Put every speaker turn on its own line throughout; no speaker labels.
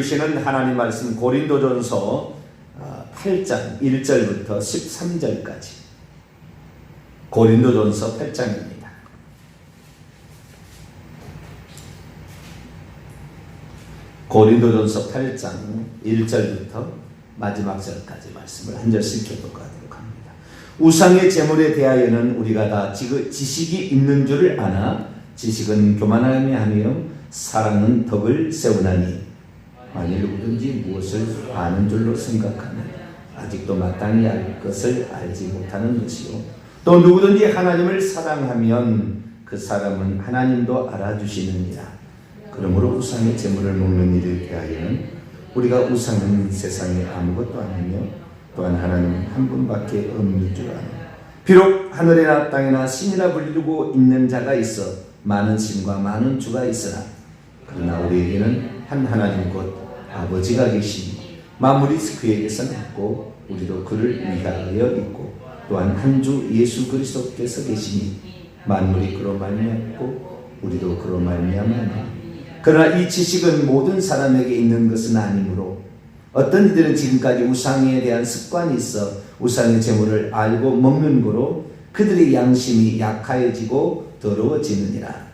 주시는 하나님 말씀 고린도전서 8장 1절부터 13절까지. 고린도전서 8장입니다. 고린도전서 8장 1절부터 마지막 절까지 말씀을 한 절씩 교독하도록 합니다. 우상의 제물에 대하여는 우리가 다 지식이 있는 줄을 아나 지식은 교만함이 하며 사랑은 덕을 세우나니 만일 누구든지 무엇을 아는 줄로 생각하면 아직도 마땅히 알 것을 알지 못하는 것이요 또 누구든지 하나님을 사랑하면 그 사람은 하나님도 알아주시느니라. 그러므로 우상의 제물을 먹는 일에 대하여는 우리가 우상은 세상에 아무것도 아니며 또한 하나님 한 분밖에 없는 줄 아노. 비록 하늘이나 땅이나 신이라 불리고 있는 자가 있어 많은 신과 많은 주가 있으나 그러나 우리에게는 한 하나님 곧 아버지가 계시니 만물이 그에게서 났고 우리도 그를 위하여 있고 또한 한 주 예수 그리스도께서 계시니 만물이 그로 말미암고 우리도 그로 말미암았나니 그러나 이 지식은 모든 사람에게 있는 것은 아니므로 어떤 이들은 지금까지 우상에 대한 습관이 있어 우상의 제물을 알고 먹는 거로 그들의 양심이 약하여지고 더러워지느니라.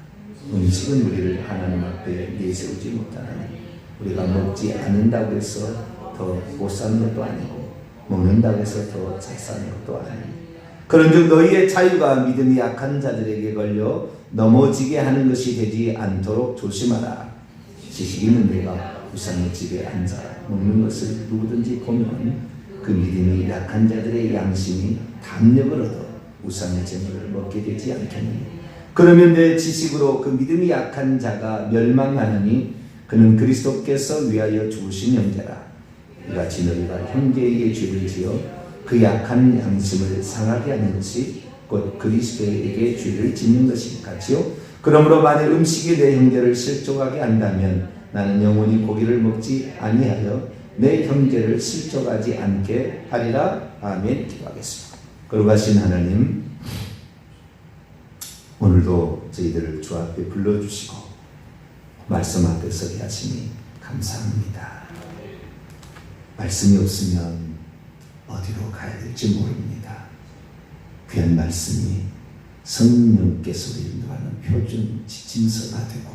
음식은 우리를 하나님 앞에 내세우지 못하나니 우리가 먹지 않는다고 해서 더 못 사는 것도 아니고 먹는다고 해서 더 잘 사는 것도 아니고 그런즉 너희의 자유가 믿음이 약한 자들에게 걸려 넘어지게 하는 것이 되지 않도록 조심하라. 지식 있는 내가 우상의 집에 앉아 먹는 것을 누구든지 보면 그 믿음이 약한 자들의 양심이 담력을 얻어 우상의 제물을 먹게 되지 않겠느냐. 그러면 내 지식으로 그 믿음이 약한 자가 멸망하느니 그는 그리스도께서 위하여 죽으신 형제라. 이같이 너희가 형제에게 죄를 지어 그 약한 양심을 상하게 하는 것이 곧 그리스도에게 죄를 짓는 것이 같이요. 그러므로 만일 음식이 내 형제를 실족하게 한다면 나는 영원히 고기를 먹지 아니하여 내 형제를 실족하지 않게 하리라. 아멘. 기도하겠습니다. 거룩하신 하나님, 오늘도 저희들을 주 앞에 불러주시고 말씀 앞에 서게 하시니 감사합니다. 말씀이 없으면 어디로 가야 될지 모릅니다. 귀한 말씀이 성령께서 인도하는 표준 지침서가 되고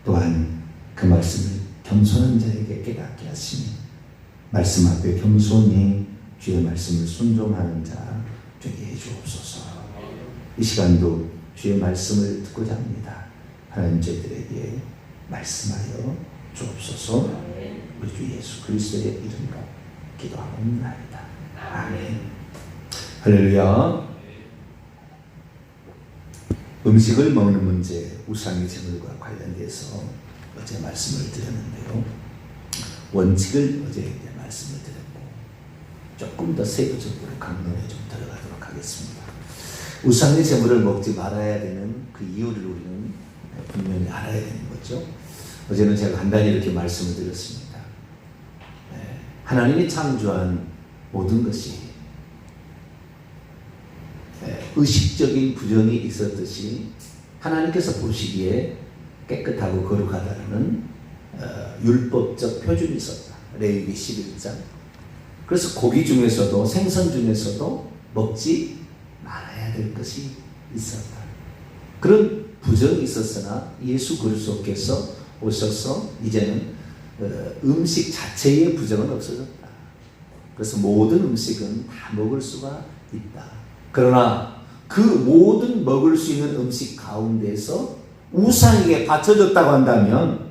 또한 그 말씀을 겸손한 자에게 깨닫게 하시니 말씀 앞에 겸손히 주의 말씀을 순종하는 자 되게 해주옵소서. 이 시간도 주의 말씀을 듣고자 합니다. 하나님 저희들에게 말씀하여 주옵소서. 우리 주 예수 그리스도의 이름으로 기도하옵나이다. 아멘. 할렐루야. 음식을 먹는 문제, 우상의 제물과 관련돼서 어제 말씀을 드렸는데요. 원칙을 어제 말씀을 드렸고 조금 더 세부적으로 강론에 좀 들어가도록 하겠습니다. 우상의 제물을 먹지 말아야 되는 그 이유를 우리는 분명히 알아야 되는 거죠. 어제는 제가 간단히 이렇게 말씀을 드렸습니다. 하나님이 창조한 모든 것이 의식적인 부정이 있었듯이 하나님께서 보시기에 깨끗하고 거룩하다는 율법적 표준이 있었다. 레위기 11장. 그래서 고기 중에서도 생선 중에서도 먹지 말아야 될 것이 있었다. 그런 부정이 있었으나 예수 그리스도께서 오셔서 이제는 음식 자체의 부정은 없어졌다. 그래서 모든 음식은 다 먹을 수가 있다. 그러나 그 모든 먹을 수 있는 음식 가운데서 우상에게 바쳐졌다고 한다면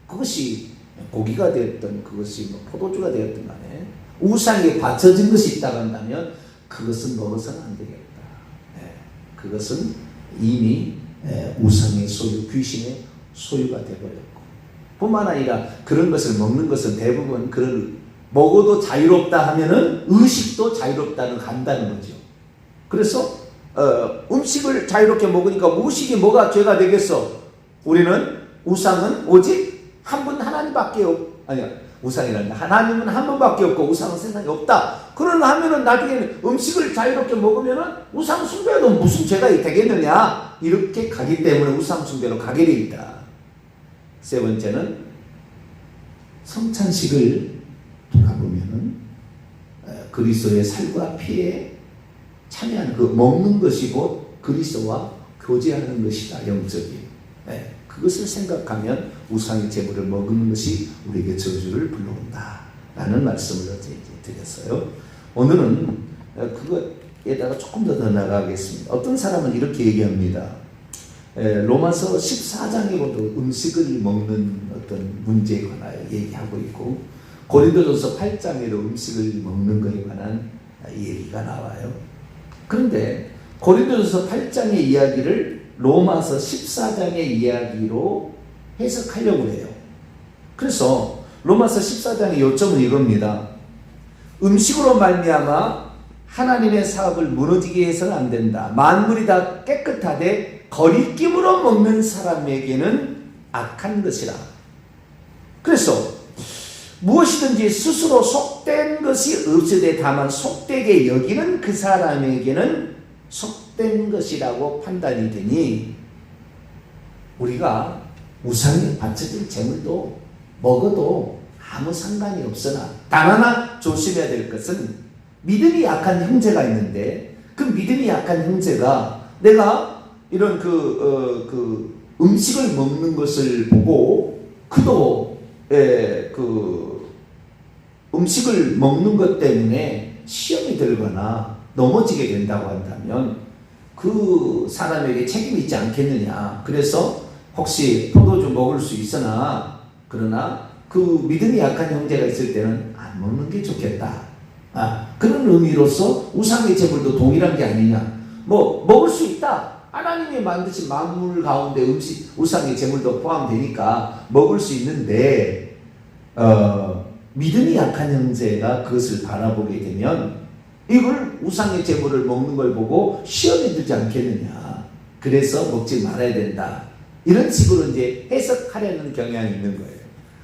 그것이 고기가 되었든 그것이 포도주가 되었든 간에 우상에게 바쳐진 것이 있다고 한다면 그것은 먹어서는 안 되겠다. 그것은 이미 우상의 소유, 귀신의 소유가 되어버렸고 뿐만 아니라 그런 것을 먹는 것은 대부분 그런 먹어도 자유롭다 하면은 의식도 자유롭다는 간다는 거죠. 그래서 음식을 자유롭게 먹으니까 무식이 뭐가 죄가 되겠어? 우리는 우상은 오직 한 분 하나님밖에 아니야. 우상이란다. 하나님은 한 분밖에 없고 우상은 세상에 없다. 그러나 하면은 나중에는 음식을 자유롭게 먹으면은 우상 숭배도 무슨 죄가 되겠느냐? 이렇게 가기 때문에 우상 숭배로 가게 돼 있다. 세 번째는 성찬식을 돌아보면은 그리스도의 살과 피에 참여하는 그 먹는 것이 곧 그리스도와 교제하는 것이다. 영적인. 그것을 생각하면 우상의 제물을 먹는 것이 우리에게 저주를 불러온다 라는 말씀을 어제 드렸어요. 오늘은 그것에다가 조금 더 나가겠습니다. 어떤 사람은 이렇게 얘기합니다. 로마서 14장에도 음식을 먹는 어떤 문제에 관하여 얘기하고 있고, 고린도전서 8장에도 음식을 먹는 것에 관한 얘기가 나와요. 그런데 고린도전서 8장의 이야기를 로마서 14장의 이야기로 해석하려고 해요. 그래서 로마서 14장의 요점은 이겁니다. 음식으로 말미암아 하나님의 사업을 무너지게 해서는 안 된다. 만물이 다 깨끗하되 거리낌으로 먹는 사람에게는 악한 것이라. 그래서 무엇이든지 스스로 속된 것이 없으되 다만 속되게 여기는 그 사람에게는 속된 것이라고 판단이 되니, 우리가 우상에 바쳐질 재물도 먹어도 아무 상관이 없으나 단 하나 조심해야 될 것은, 믿음이 약한 형제가 있는데 그 믿음이 약한 형제가 내가 이런 음식을 먹는 것을 보고 그도 음식을 먹는 것 때문에 시험이 들거나 넘어지게 된다고 한다면 그 사람에게 책임이 있지 않겠느냐. 그래서 혹시 포도주 먹을 수 있으나 그러나 그 믿음이 약한 형제가 있을 때는 안 먹는 게 좋겠다. 그런 의미로서 우상의 제물도 동일한 게 아니냐. 먹을 수 있다. 하나님이 만드신 만물 가운데 우상의 제물도 포함되니까 먹을 수 있는데, 믿음이 약한 형제가 그것을 바라보게 되면 이걸 우상의 제물을 먹는 걸 보고 시험이 들지 않겠느냐. 그래서 먹지 말아야 된다. 이런 식으로 이제 해석하려는 경향이 있는 거예요.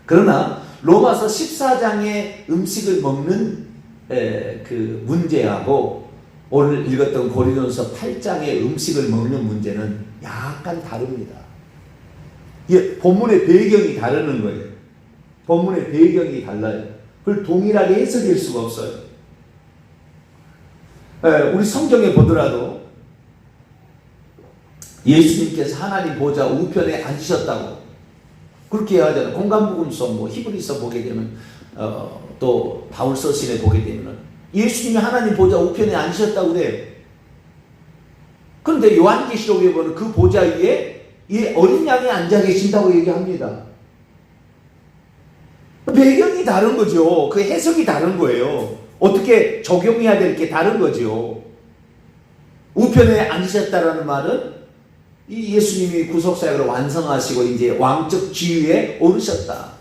그러나 로마서 14장의 음식을 먹는 그 문제하고 오늘 읽었던 고린도전서 8장의 음식을 먹는 문제는 약간 다릅니다. 본문의 배경이 다르는 거예요. 본문의 배경이 달라요. 그걸 동일하게 해석할 수가 없어요. 우리 성경에 보더라도 예수님께서 하나님 보좌 우편에 앉으셨다고 그렇게 하잖아요. 공간복음서 히브리서 보게 되면 또 바울 서신에 보게 되면 예수님이 하나님 보좌 우편에 앉으셨다고 그래요. 그런데 요한계시록에 보면 그 보좌 위에 이 어린 양이 앉아 계신다고 얘기합니다. 배경이 다른 거죠. 그 해석이 다른 거예요. 어떻게 적용해야 될 게 다른 거죠. 우편에 앉으셨다라는 말은 이 예수님이 구속사역을 완성하시고 이제 왕적 지위에 오르셨다.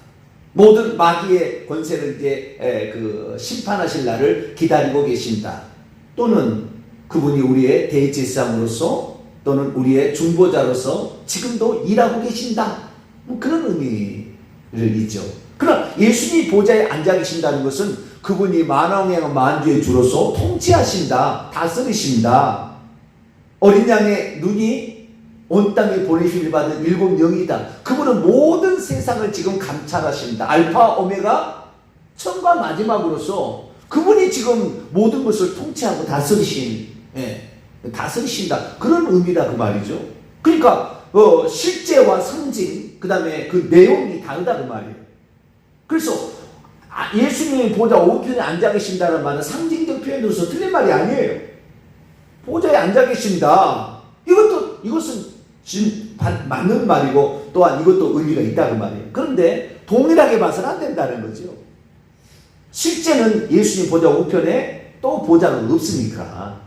모든 마귀의 권세를 이제 심판하실 날을 기다리고 계신다. 또는 그분이 우리의 대제사장으로서 또는 우리의 중보자로서 지금도 일하고 계신다. 그런 의미를 있죠. 그러나 예수님이 보좌에 앉아 계신다는 것은 그분이 만왕의 만주의 주로서 통치하신다. 다스리신다. 어린 양의 눈이 온 땅에 보내심을 받은 일곱 영이다. 그분은 모든 세상을 지금 감찰하신다. 알파 오메가 처음과 마지막으로서 그분이 지금 모든 것을 통치하고 다스리신다. 그런 의미다 그 말이죠. 그러니까 실제와 상징 그 다음에 그 내용이 다르다 그 말이에요. 그래서 예수님이 보좌 우편에 앉아 계신다는 말은 상징적 표현으로서 틀린 말이 아니에요. 보좌에 앉아 계신다. 이것은 맞는 말이고 또한 이것도 의미가 있다는 말이에요. 그런데 동일하게 봐서는 안 된다는 거죠. 실제는 예수님 보좌 우편에 또 보좌는 없으니까.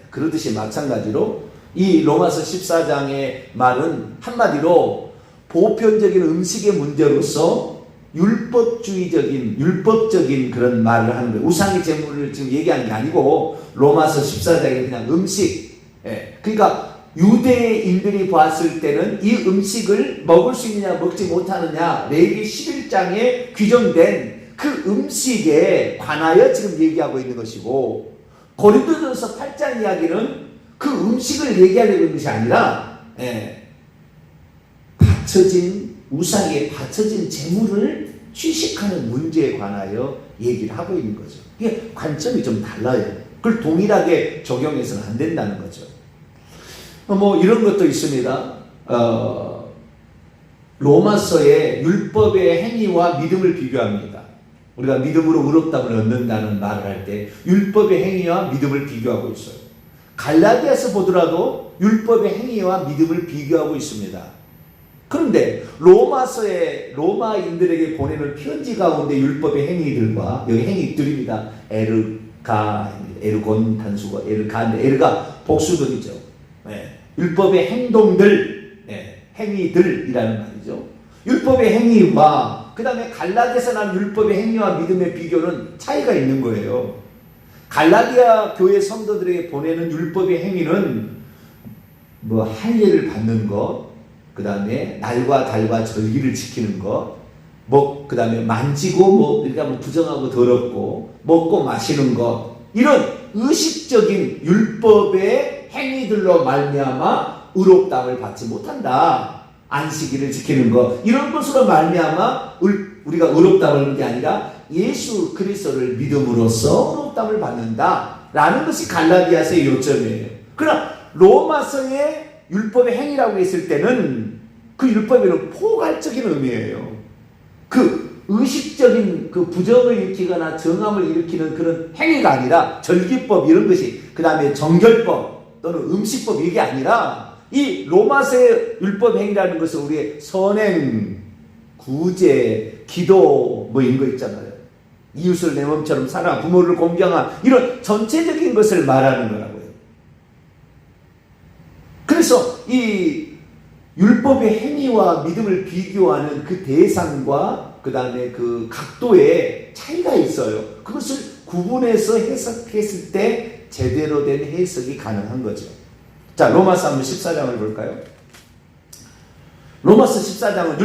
그러듯이 마찬가지로 이 로마서 14장의 말은 한마디로 보편적인 음식의 문제로서 율법적인 그런 말을 하는 거예요. 우상의 제물을 지금 얘기하는 게 아니고 로마서 14장에 그냥 음식. 그러니까 유대인들이 봤을 때는 이 음식을 먹을 수 있느냐 먹지 못하느냐 레위기 11장에 규정된 그 음식에 관하여 지금 얘기하고 있는 것이고, 고린도전서 8장 이야기는 그 음식을 얘기하려는 것이 아니라 우상에 바쳐진 재물을 취식하는 문제에 관하여 얘기를 하고 있는 거죠. 이게 관점이 좀 달라요. 그걸 동일하게 적용해서는 안 된다는 거죠. 뭐 이런 것도 있습니다. 로마서의 율법의 행위와 믿음을 비교합니다. 우리가 믿음으로 의롭다함을 얻는다는 말을 할 때 율법의 행위와 믿음을 비교하고 있어요. 갈라디아서 보더라도 율법의 행위와 믿음을 비교하고 있습니다. 그런데 로마서에 로마인들에게 보내는 편지 가운데 율법의 행위들과, 여기 행위들입니다. 에르곤 단수가 에르가 복수들이죠. 네. 율법의 행동들, 네. 행위들이라는 말이죠. 율법의 행위와 그 다음에 갈라디아서 난 율법의 행위와 믿음의 비교는 차이가 있는 거예요. 갈라디아 교회 성도들에게 보내는 율법의 행위는 뭐 할례를 받는 것, 그 다음에 날과 달과 절기를 지키는 것, 뭐 그 다음에 만지고 뭐 그러니까 뭐 부정하고 더럽고 먹고 마시는 것, 이런 의식적인 율법의 행위들로 말미암아 의롭다함을 받지 못한다. 안식일을 지키는 것, 이런 것으로 말미암아 우리가 의롭다함을 받는 게 아니라 예수 그리스도를 믿음으로써 의롭다함을 받는다라는 것이 갈라디아서의 요점이에요. 그러나 로마서의 율법의 행위라고 했을 때는 그 율법에는 포괄적인 의미예요. 그 의식적인 그 부정을 일으키거나 정함을 일으키는 그런 행위가 아니라 절기법 이런 것이, 그 다음에 정결법 또는 음식법 이게 아니라 이 로마서의 율법 행위라는 것은 우리의 선행, 구제, 기도 뭐 이런 거 있잖아요. 이웃을 내 몸처럼 사랑, 부모를 공경한 이런 전체적인 것을 말하는 거라고요. 그래서 이 율법의 행위와 믿음을 비교하는 그 대상과 그 다음에 그 각도에 차이가 있어요. 그것을 구분해서 해석했을 때 제대로 된 해석이 가능한 거죠. 자, 로마서 한번 14장을 볼까요? 로마서 14장은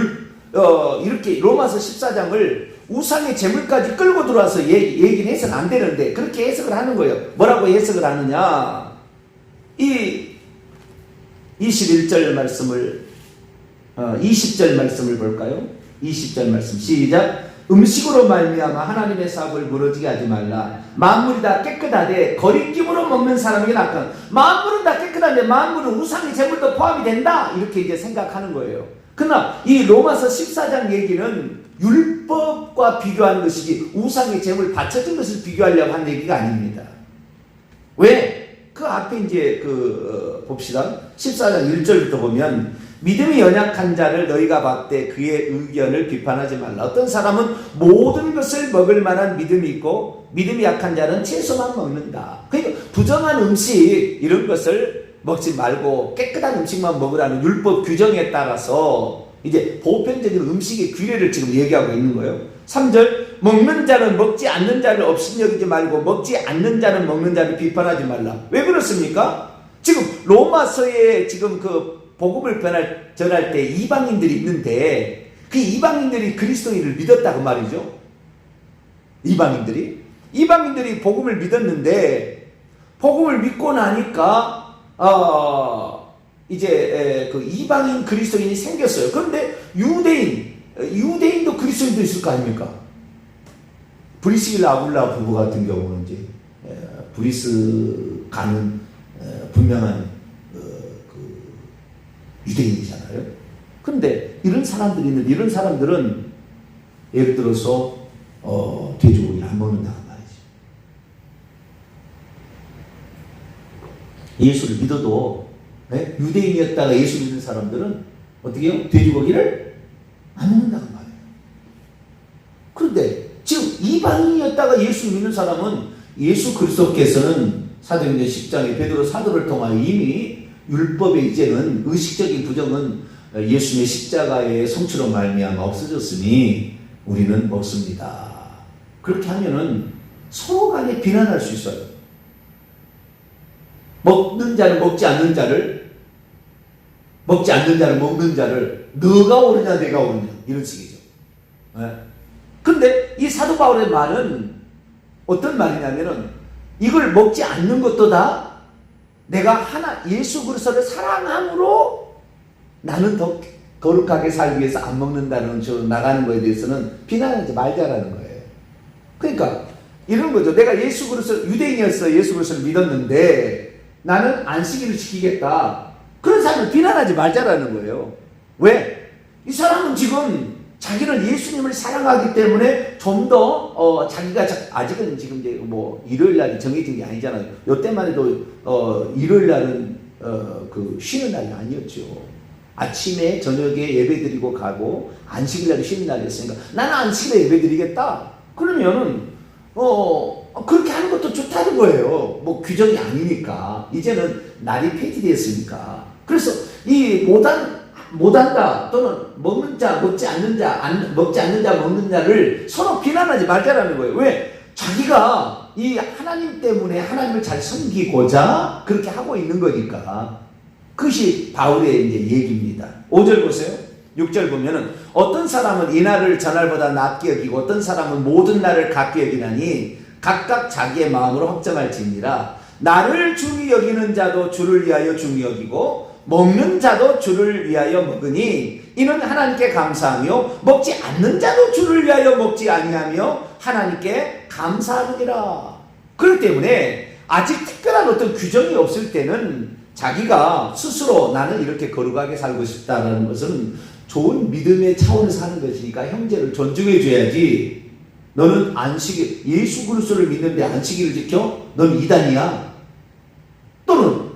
이렇게 로마서 14장을 우상의 제물까지 끌고 들어와서 얘기를 해서는 안 되는데 그렇게 해석을 하는 거예요. 뭐라고 해석을 하느냐? 이 21절 말씀을 20절 말씀을 볼까요? 20절 말씀 시작. 음식으로 말미암아 하나님의 사업을 무너지게 하지 말라. 만물이 다 깨끗하되 거리낌으로 먹는 사람에게 낙한. 만물은 다 깨끗한데 만물은 우상의 제물도 포함이 된다. 이렇게 이제 생각하는 거예요. 그러나 이 로마서 14장 얘기는 율법과 비교하는 것이지 우상의 제물 바쳐진 것을 비교하려고 하는 얘기가 아닙니다. 왜? 그 앞에 이제 봅시다. 14장 1절부터 보면 믿음이 연약한 자를 너희가 봤되 그의 의견을 비판하지 말라. 어떤 사람은 모든 것을 먹을 만한 믿음이 있고 믿음이 약한 자는 채소만 먹는다. 그러니까 부정한 음식 이런 것을 먹지 말고 깨끗한 음식만 먹으라는 율법 규정에 따라서 이제 보편적인 음식의 규례를 지금 얘기하고 있는 거예요. 3절 먹는 자는 먹지 않는 자를 업신여기지 말고 먹지 않는 자는 먹는 자를 비판하지 말라. 왜 그렇습니까? 지금 로마서에 지금 그 복음을 전할 때 이방인들이 있는데 그 이방인들이 그리스도인을 믿었다고 말이죠. 이방인들이 복음을 믿었는데 복음을 믿고 나니까 이제 그 이방인 그리스도인이 생겼어요. 그런데 유대인도 그리스도인도 있을 거 아닙니까? 브리스길라 아굴라 부부 같은 경우는 이제 브리스 가는 분명한 유대인이잖아요. 그런데 이런 사람들이 있는데 이런 사람들은 예를 들어서 돼지고기를 안 먹는다는 말이지. 예수를 믿어도 유대인이었다가 예수 믿는 사람들은 어떻게 해요? 돼지고기를 안 먹는다는 말이에요. 그런데 지금 이방인이었다가 예수 믿는 사람은 예수 그리스도께서는 사도행전 10장에 베드로 사도를 통하여 이미 율법에 이제는 의식적인 부정은 예수님의 십자가의 성취로 말미암아 없어졌으니 우리는 먹습니다. 그렇게 하면은 서로 간에 비난할 수 있어요. 먹는 자는 먹지 않는 자를, 먹지 않는 자는 먹는 자를 너가 옳으냐 내가 옳으냐 이런 식이죠. 그런데 이 사도 바울의 말은 어떤 말이냐면은 이걸 먹지 않는 것도 다 내가 예수 그리스도를 사랑함으로 나는 더 거룩하게 살기 위해서 안 먹는다는 식으로 나가는 거에 대해서는 비난하지 말자라는 거예요. 그러니까 이런 거죠. 내가 예수 그리스도 유대인이었어. 예수 그리스도를 믿었는데 나는 안식일을 지키겠다. 그런 사람을 비난하지 말자라는 거예요. 왜? 이 사람은 지금 자기는 예수님을 사랑하기 때문에 좀 더 자기가 아직은 지금 이제 뭐 일요일 날이 정해진 게 아니잖아요. 요때만 해도 일요일 날은 그 쉬는 날이 아니었죠. 아침에 저녁에 예배드리고 가고 안식일 날이 쉬는 날이었으니까 나는 안식일에 예배드리겠다. 그러면은 그렇게 하는 것도 좋다는 거예요. 뭐 규정이 아니니까. 이제는 날이 폐지되었으니까. 그래서 이 못한다 또는 먹는 자 먹지 않는 자 먹지 않는 자 먹는 자를 서로 비난하지 말자라는 거예요. 왜? 자기가 이 하나님 때문에 하나님을 잘 섬기고자 그렇게 하고 있는 거니까. 그것이 바울의 이제 얘기입니다. 5절 보세요. 6절 보면은 어떤 사람은 이날을 전날보다 낮게 여기고 어떤 사람은 모든 날을 같게 여기나니 각각 자기의 마음으로 확정할지니라. 나를 중히 여기는 자도 주를 위하여 중히 여기고 먹는 자도 주를 위하여 먹으니 이는 하나님께 감사하며 먹지 않는 자도 주를 위하여 먹지 아니하며 하나님께 감사하느니라. 그렇기 때문에 아직 특별한 어떤 규정이 없을 때는 자기가 스스로 나는 이렇게 거룩하게 살고 싶다는 것은 좋은 믿음의 차원에서 하는 것이니까 형제를 존중해 줘야지. 너는 안식일 예수 그리스도를 믿는데 안식일을 지켜? 넌 이단이야. 또는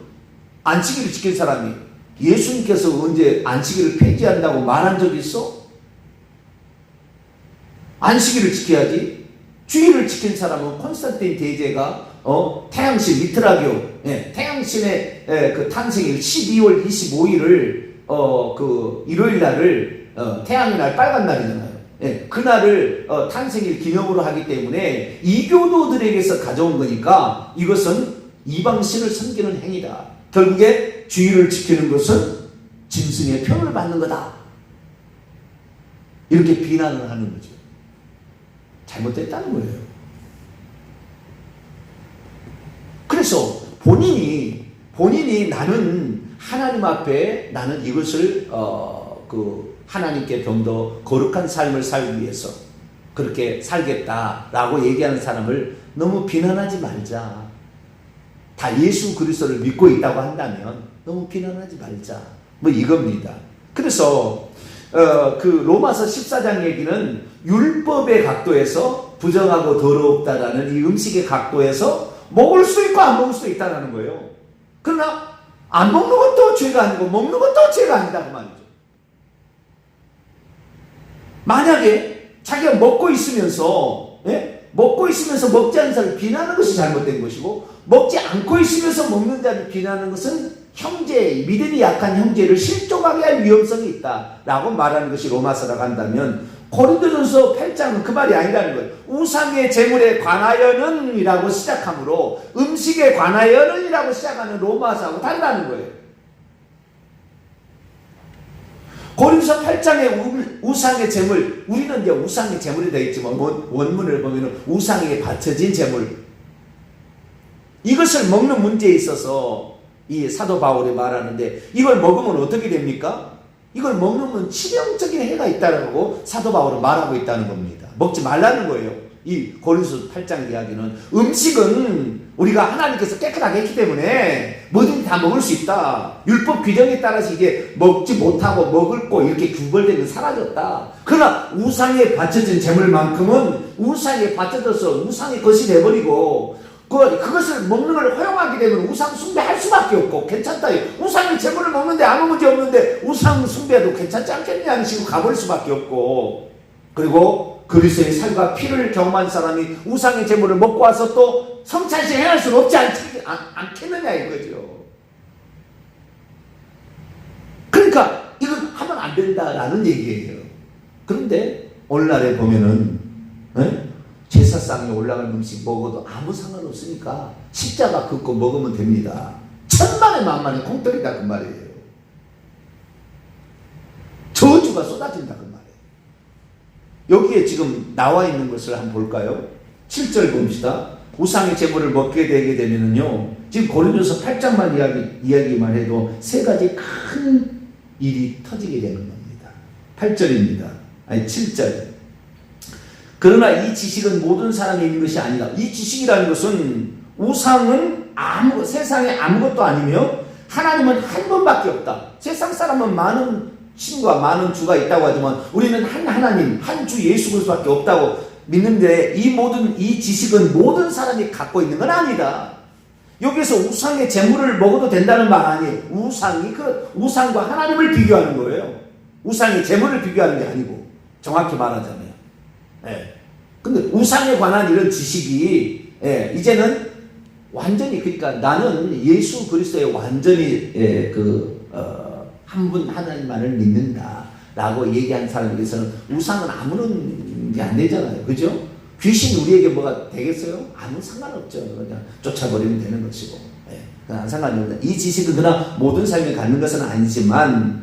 안식일을 지킨 사람이 예수님께서 언제 안식일을 폐지한다고 말한 적이 있어? 안식일을 지켜야지. 주일을 지킨 사람은 콘스탄틴 대제가 태양신 미트라교 태양신의 그 탄생일 12월 25일을 그 일요일 날을 태양의 날 빨간 날이잖아요. 그날을 탄생일 기념으로 하기 때문에 이교도들에게서 가져온 거니까 이것은 이방신을 섬기는 행위다. 결국에 주일을 지키는 것은 짐승의 표현을 받는 거다. 이렇게 비난을 하는 거죠. 잘못됐다는 거예요. 그래서 본인이 나는 하나님 앞에 나는 이것을 하나님께 좀 더 거룩한 삶을 살기 위해서 그렇게 살겠다라고 얘기하는 사람을 너무 비난하지 말자. 다 예수 그리스도를 믿고 있다고 한다면 너무 비난하지 말자. 뭐 이겁니다. 그래서 그 로마서 14장 얘기는 율법의 각도에서 부정하고 더럽다라는 이 음식의 각도에서 먹을 수 있고 안 먹을 수 있다는 거예요. 그러나 안 먹는 것도 죄가 아니고 먹는 것도 죄가 아니다고 말이죠. 만약에 자기가 먹고 있으면서 먹지 않는 자를 비난하는 것이 잘못된 것이고 먹지 않고 있으면서 먹는 자를 비난하는 것은 믿음이 약한 형제를 실족하게 할 위험성이 있다라고 말하는 것이 로마서라고 한다면 고린도전서 8장은 그 말이 아니라는 거예요. 우상의 제물에 관하여는 이라고 시작하므로 음식에 관하여는 이라고 시작하는 로마서하고 다르다는 거예요. 고린도서 8장의 우상의 제물, 우리는 이제 우상의 제물이 되겠지만 원문을 보면 우상에게 바쳐진 제물, 이것을 먹는 문제에 있어서 이 사도 바울이 말하는데 이걸 먹으면 어떻게 됩니까? 이걸 먹으면 치명적인 해가 있다고 사도 바울은 말하고 있다는 겁니다. 먹지 말라는 거예요. 이 고린도서 8장 이야기는 음식은 우리가 하나님께서 깨끗하게 했기 때문에 뭐든지 다 먹을 수 있다. 율법 규정에 따라서 이게 먹지 못하고 먹을 거 이렇게 구별되는 건 사라졌다. 그러나 우상에 바쳐진 재물만큼은 우상에 바쳐져서 우상의 것이 돼버리고 그것을 먹는 걸 허용하게 되면 우상 숭배할 수밖에 없고 괜찮다. 우상의 재물을 먹는데 아무 문제 없는데 우상 숭배도 괜찮지 않겠냐는 식으로 가버릴 수밖에 없고, 그리고 그리스도의 살과 피를 경험한 사람이 우상의 재물을 먹고 와서 또 성찬식 행할 수는 없지 않겠느냐 이거죠. 그러니까 이건 하면 안 된다라는 얘기예요. 그런데 오늘날에 보면은 제사상에 올라갈 음식 먹어도 아무 상관없으니까 십자가 긋고 먹으면 됩니다. 천만에 만만에 콩떡이다 그 말이에요. 저주가 쏟아진다 그 말이에요. 여기에 지금 나와 있는 것을 한번 볼까요? 7절 봅시다. 우상의 제물을 먹게 되게 되면은요, 지금 고린도서 8장만 이야기만 해도 세 가지 큰 일이 터지게 되는 겁니다. 8절입니다. 아니 7절. 그러나 이 지식은 모든 사람이 있는 것이 아니다. 이 지식이라는 것은 우상은 세상에 아무것도 아니며 하나님은 한 분밖에 없다. 세상 사람은 많은 신과 많은 주가 있다고 하지만 우리는 한 하나님, 한 주 예수 그리스도밖에 없다고 믿는데 이 지식은 모든 사람이 갖고 있는 건 아니다. 여기서 우상의 재물을 먹어도 된다는 말 아니에요. 우상이 우상과 하나님을 비교하는 거예요. 우상의 재물을 비교하는 게 아니고, 정확히 말하자면. 예. 근데 우상에 관한 이런 지식이, 이제는 완전히, 그러니까 나는 예수 그리스도의 완전히, 한 분 하나님만을 믿는다. 라고 얘기한 사람에게서는 우상은 아무런 게 안 되잖아요. 그죠? 귀신이 우리에게 뭐가 되겠어요? 아무 상관없죠. 그냥 쫓아버리면 되는 것이고. 그냥 상관이 없다. 이 지식은 그러나 모든 사람이 갖는 것은 아니지만,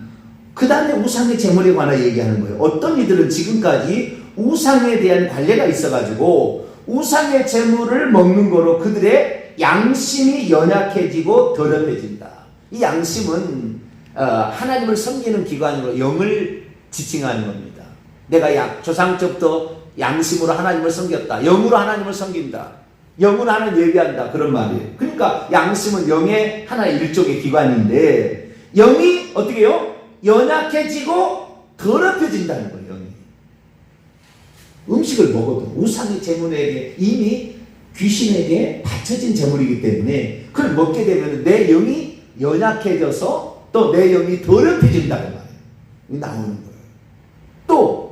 그 다음에 우상의 재물에 관해 얘기하는 거예요. 어떤 이들은 지금까지 우상에 대한 관례가 있어가지고 우상의 재물을 먹는 거로 그들의 양심이 연약해지고 더럽혀진다. 이 양심은 하나님을 섬기는 기관으로 영을 지칭하는 겁니다. 내가 조상적부터 양심으로 하나님을 섬겼다. 영으로 하나님을 섬긴다. 영으로 하나님 얘기한다. 그런 말이에요. 그러니까 양심은 영의 하나의 일종의 기관인데 영이 어떻게 해요? 연약해지고 더럽혀진다는 거예요. 영이. 음식을 먹어도 우상의 재물에게 이미 귀신에게 바쳐진 재물이기 때문에 그걸 먹게 되면 내 영이 연약해져서 또 내 영이 더럽혀진다는 말이에요. 나오는 거예요.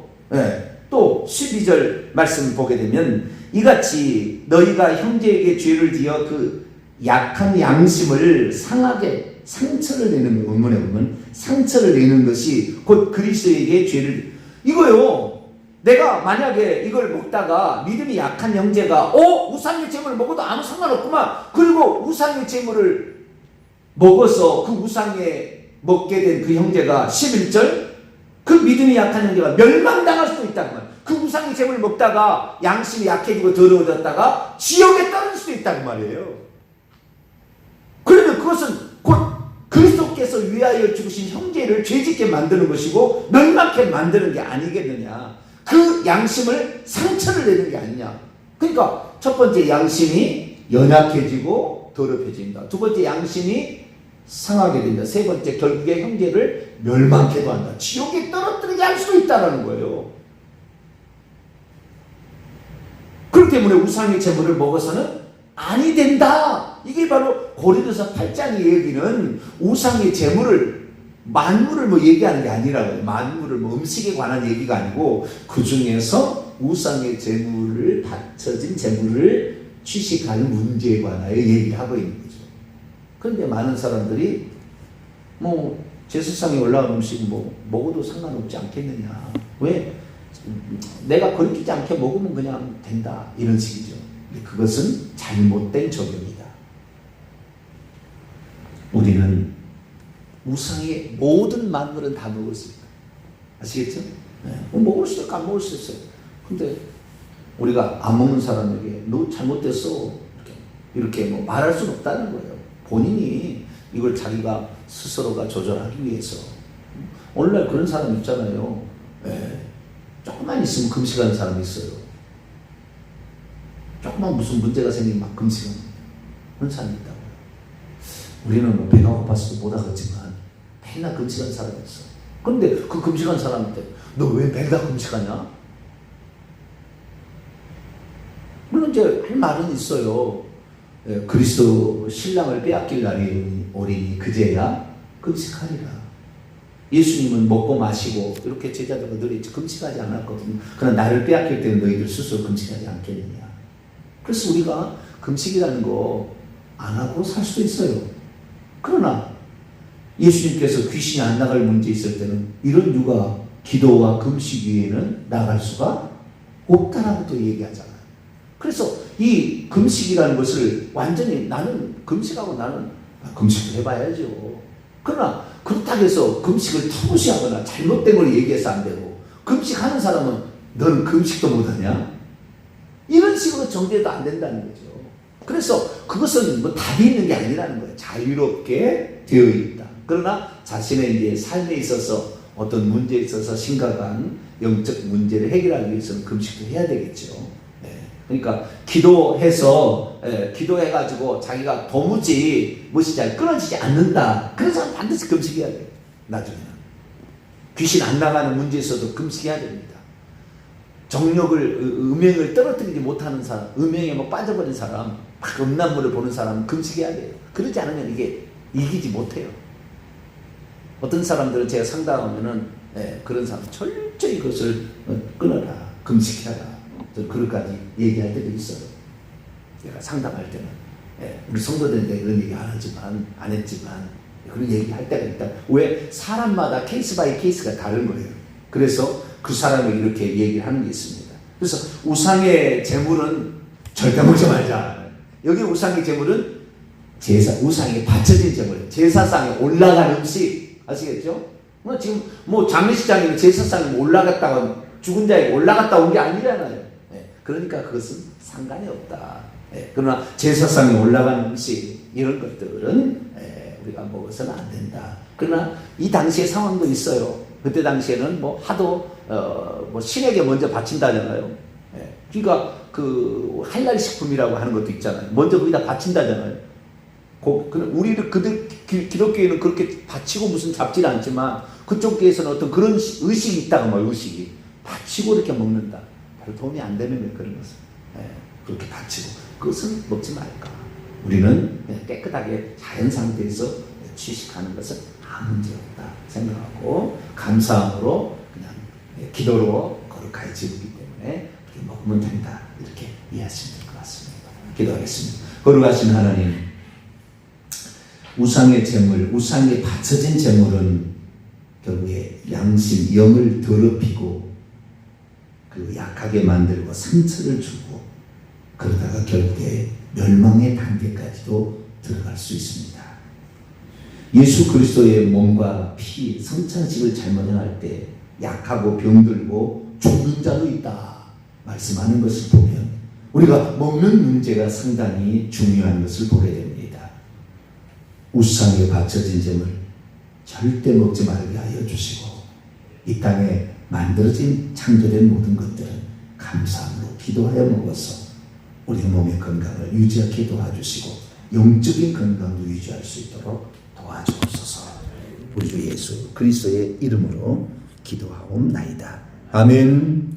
또 12절 말씀 보게 되면 이같이 너희가 형제에게 죄를 지어 그 약한 양심을 상하게 상처를 내는 거예요. 원문에 보면 상처를 내는 것이 곧 그리스도에게 죄를 이거요. 내가 만약에 이걸 먹다가 믿음이 약한 형제가 우상의 재물을 먹어도 아무 상관없구만. 그리고 우상의 재물을 먹어서 그 우상에 먹게 된 그 형제가 11절 그 믿음이 약한 형제가 멸망당할 수도 있다는 거예요. 그 우상의 재물을 먹다가 양심이 약해지고 더러워졌다가 지옥에 떨어질 수도 있다는 말이에요. 그러면 그것은 곧 그리스도께서 위하여 죽으신 형제를 죄짓게 만드는 것이고 멸망케 만드는 게 아니겠느냐. 그 양심을 상처를 내는 게 아니냐. 그러니까 첫 번째 양심이 연약해지고 더럽혀진다. 두 번째 양심이 상하게 된다. 세 번째 결국에 형제를 멸망케도 한다. 지옥에 떨어뜨리게 할 수도 있다는 거예요. 그렇기 때문에 우상의 재물을 먹어서는 아니 된다. 이게 바로 고린도서 8장의 얘기는 우상의 재물을 만물을 얘기하는 게 아니라고요. 만물을 음식에 관한 얘기가 아니고 그 중에서 우상의 재물을 바쳐진 재물을 취식하는 문제에 관하여 얘기를 하고 있는 거죠. 그런데 많은 사람들이 제사상에 올라온 음식 먹어도 상관없지 않겠느냐. 왜? 내가 거리끼지 않게 먹으면 그냥 된다. 이런 식이죠. 그것은 잘못된 적용이다. 우리는 우상의 모든 만물은 다 먹을 수 있다. 아시겠죠? 먹을 수 있고 안 먹을 수 있어요. 근데 우리가 안 먹는 사람에게 너 잘못됐어. 이렇게 말할 수는 없다는 거예요. 본인이 이걸 자기가 스스로가 조절하기 위해서. 오늘날 그런 사람 있잖아요. 조금만 있으면 금식하는 사람이 있어요. 조금만 무슨 문제가 생기면 막 금식하는 그런 사람이 있다고요. 우리는 배가 고팠어도 못 하겠지만 맨날 금식하는 사람이 있어. 그런데 그 금식하는 사람한테 너 왜 매일 금식하냐? 물론 이제 할 말은 있어요. 그리스도 신랑을 빼앗길 날이 오리니 그제야 금식하리라. 예수님은 먹고 마시고 이렇게 제자들과 늘 금식하지 않았거든요. 그러나 나를 빼앗길 때는 너희들 스스로 금식하지 않겠느냐. 그래서 우리가 금식이라는 거 안 하고 살 수도 있어요. 그러나 예수님께서 귀신이 안 나갈 문제 있을 때는 이런 유가 기도와 금식 위에는 나갈 수가 없다라고 또 얘기하잖아요. 그래서 이 금식이라는 것을 완전히 나는 금식하고 나는 금식도 해봐야죠. 그러나 그렇다고 해서 금식을 터무시하거나 잘못된 걸 얘기해서 안 되고 금식하는 사람은 너는 금식도 못하냐? 이런 식으로 정죄도 안 된다는 거죠. 그래서 그것은 답이 있는 게 아니라는 거예요. 자유롭게 되어 있다. 그러나 자신의 이제 삶에 있어서 어떤 문제에 있어서 심각한 영적 문제를 해결하기 위해서는 금식도 해야 되겠죠. 그러니까 기도해서 기도해가지고 자기가 도무지 끊어지지 않는다. 그런 사람 반드시 금식해야 돼요. 나중에는 귀신 안 나가는 문제에서도 금식해야 됩니다. 정욕을 음행을 떨어뜨리지 못하는 사람, 음행에 뭐 빠져버린 사람, 막 음란물을 보는 사람은 금식해야 돼요. 그러지 않으면 이게 이기지 못해요. 어떤 사람들은 제가 상담하면은 그런 사람 철저히 그것을 끊어라, 금식해라. 그것까지 얘기할 때도 있어요. 제가 상담할 때는 우리 성도들한테 그런 얘기 안 했지만 그런 얘기 할 때가 있다. 왜? 사람마다 케이스 바이 케이스가 다른 거예요. 그래서 그 사람이 이렇게 얘기를 하는 게 있습니다. 그래서 우상의 제물은 절대 먹지 말자. 여기 우상의 제물은 우상에 바쳐진 제물, 제사상에 올라간 음식. 아시겠죠? 지금 장례식장에 제사상에 올라갔다가 죽은 자에게 올라갔다 온 게 아니잖아요. 그러니까 그것은 상관이 없다. 그러나 제사상에 올라간 음식 이런 것들은 우리가 먹어서는 안 된다. 그러나 이 당시의 상황도 있어요. 그때 당시에는 하도 신에게 먼저 바친다잖아요. 그러니까 그 할랄 식품이라고 하는 것도 있잖아요. 먼저 거기다 바친다잖아요. 우리를 기독교에는 그렇게 바치고 무슨 잡질 않지만 그쪽 교회에서는 어떤 그런 의식이 있다가 의식이 바치고 이렇게 먹는다. 별 도움이 안 되는 거예요. 그런 것은 그렇게 바치고 그것은 먹지 말까. 우리는 그냥 깨끗하게 자연 상태에서 취식하는 것은 아무 문제 없다 생각하고 감사함으로 그냥 기도로 거룩하게 지우기 때문에 그렇게 먹으면 된다. 이렇게 이해하시면 될 것 같습니다. 기도하겠습니다. 거룩하신 하나님, 우상의 제물, 우상에 바쳐진 제물은 결국에 양심, 영을 더럽히고 그 약하게 만들고 상처를 주고 그러다가 결국에 멸망의 단계까지도 들어갈 수 있습니다. 예수 그리스도의 몸과 피, 성찬식을 잘못 행할 때 약하고 병들고 죽는 자도 있다 말씀하는 것을 보면 우리가 먹는 문제가 상당히 중요한 것을 보게 됩니다. 우상에 바쳐진 제물 절대 먹지 말게 하여 주시고 이 땅에 만들어진 창조된 모든 것들은 감사함으로 기도하여 먹어서 우리 몸의 건강을 유지하게 도와주시고 영적인 건강도 유지할 수 있도록 도와주옵소서. 우리 주 예수 그리스도의 이름으로 기도하옵나이다. 아멘.